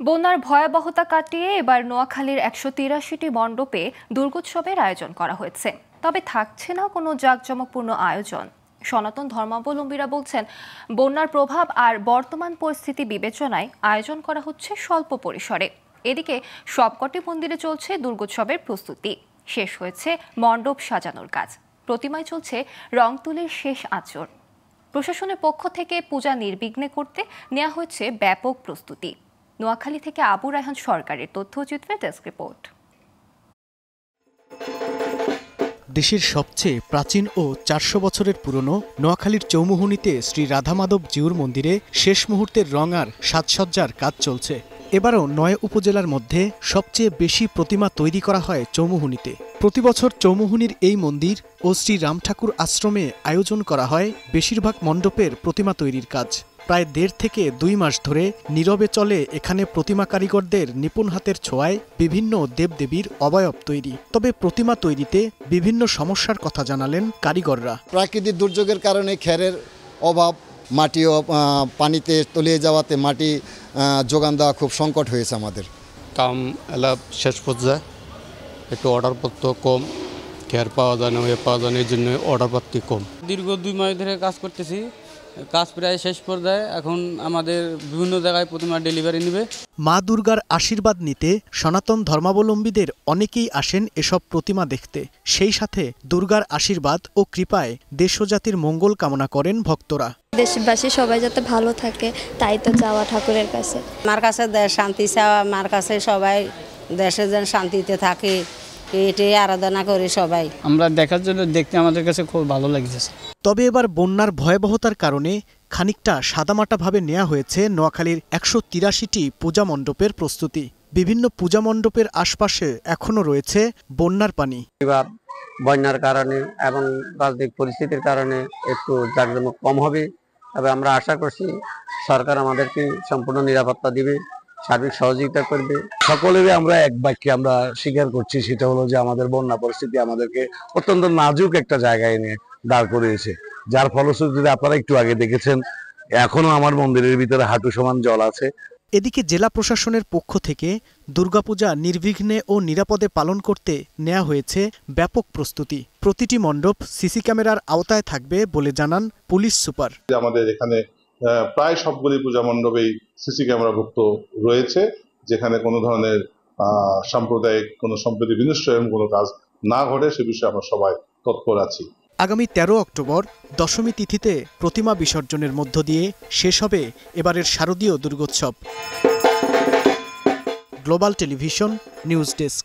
বন্যার ভয়াবহতা কাটিয়ে এবার নোয়াখালীর ১৮৩টি মণ্ডপে দুর্গোৎসবের আয়োজন করা হয়েছে। তবে থাকছে না কোনো জাঁকজমকপূর্ণ আয়োজন। সনাতন ধর্মাবলম্বীরা বলছেন, বন্যার প্রভাব আর বর্তমান পরিস্থিতি বিবেচনায় আয়োজন করা হচ্ছে স্বল্প পরিসরে। এদিকে সবকটি মন্দিরে চলছে দুর্গোৎসবের প্রস্তুতি। শেষ হয়েছে মণ্ডপ সাজানোর কাজ, প্রতিমায় চলছে রং তুলির শেষ আঁচড়। প্রশাসনের পক্ষ থেকে পূজা নির্বিঘ্নে করতে নেওয়া হয়েছে ব্যাপক প্রস্তুতি। নোয়াখালী থেকে আবু রায়হান সরকারের তথ্যচিত্রের ডেস্ক রিপোর্ট। দেশের সবচেয়ে প্রাচীন ও ৪০০ বছরের পুরনো নোয়াখালীর চৌমুহনীতে শ্রী রাধামাধব জিউর মন্দিরে শেষ মুহূর্তের রং আর সাজসজ্জার কাজ চলছে। এবারও ৯ উপজেলার মধ্যে সবচেয়ে বেশি প্রতিমা তৈরি করা হয় চৌমুহনীতে। প্রতিবছর চৌমুহনীর এই মন্দির ও শ্রী রাম ঠাকুর আশ্রমে আয়োজন করা হয় বেশিরভাগ মণ্ডপের প্রতিমা তৈরির কাজ। প্রায় ১.৫ থেকে ২ মাস ধরে নীরবে চলে এখানে প্রতিমা কারিগরদের নিপুণ হাতের ছোঁয়ায় বিভিন্ন দেবদেবীর অবয়ব তৈরি। তবে প্রতিমা তৈরিতে বিভিন্ন সমস্যার কথা জানালেন কারিগররা। প্রাকৃতিক দুর্যোগের কারণে খেরের অভাব, মাটিও পানিতে তলিয়ে যাওয়াতে মাটি যোগান দেওয়া খুব সংকট হয়েছে আমাদের। কাম এলা শেষ পর্যায়ে একটু অর্ডারপত্র কম, খের পাওয়া যায় না, পাওয়া যায় না, এই জন্য অর্ডারপত্র কম। দীর্ঘ ২ মাস ধরে কাজ করতেছি, কাজ প্রায় শেষ পর্যায়ে। এখন আমাদের বিভিন্ন জায়গায় প্রতিমা ডেলিভারি নেবে। মা দুর্গার আশীর্বাদ নিতে সনাতন ধর্মাবলম্বীদের অনেকেই আসেন এসব প্রতিমা দেখতে। সেই সাথে দুর্গার আশীর্বাদ ও কৃপায় দেশ ও জাতির মঙ্গল কামনা করেন ভক্তরা। দেশবাসী সবাই যাতে ভালো থাকে তাই তো যাওয়া ঠাকুরের কাছে। মার কাছে দেশ শান্তি চাওয়া, মার কাছে সবাই দেশে যেন শান্তিতে থাকে এটাই আরাধনা করি সবাই। আমরা দেখার জন্য দেখতে আমাদের কাছে খুব ভালো লাগছে। তবে এবার বন্যার ভয়াবহতার কারণে খানিকটা সাদামাটাভাবে নেওয়া হয়েছে নোয়াখালীর ১৮৩টি পূজা মণ্ডপের প্রস্তুতি। বিভিন্ন পূজা মণ্ডপের আশপাশে এখনো রয়েছে বন্যার পানি। এবার বন্যার কারণে এবং রাজনৈতিক পরিস্থিতির কারণে একটু জাঁকজমক কম হবে। তবে আমরা আশা করছি সরকার আমাদেরকে সম্পূর্ণ নিরাপত্তা দিবে, সার্বিক সহযোগিতা করবে। সকলেরই আমরা এক বাক্যে আমরা স্বীকার করছি, সেটা হলো যে আমাদের বন্যা পরিস্থিতি আমাদেরকে অত্যন্ত নাজুক একটা জায়গায় নিয়ে দাঁড় করিয়েছে, যার ফলশ্রুতিতে আপনারা একটু আগে দেখেছেন এখনো আমার মন্দিরের ভিতরে হাঁটু সমান জল আছে। এদিকে জেলা প্রশাসনের পক্ষ থেকে দুর্গাপূজা নির্বিঘ্নে ও নিরাপদে পালন করতে নেওয়া হয়েছে ব্যাপক প্রস্তুতি। প্রতিটি মণ্ডপ সিসি ক্যামেরার আওতায় থাকবে বলে জানান পুলিশ সুপার। আমাদের এখানে প্রায় সবগুলি পূজা মণ্ডপেই সিসি ক্যামেরাভুক্ত রয়েছে, যেখানে কোনো ধরনের সাম্প্রদায়িক কোনো সম্প্রীতি বিনষ্ট এরকম কোনো কাজ না ঘটে সে বিষয়ে আমরা সবাই তৎপর আছি। আগামী ১৩ অক্টোবর দশমী তিথিতে প্রতিমা বিসর্জনের মধ্য দিয়ে শেষ হবে এবারের শারদীয় Durgotsav. Global television news desk.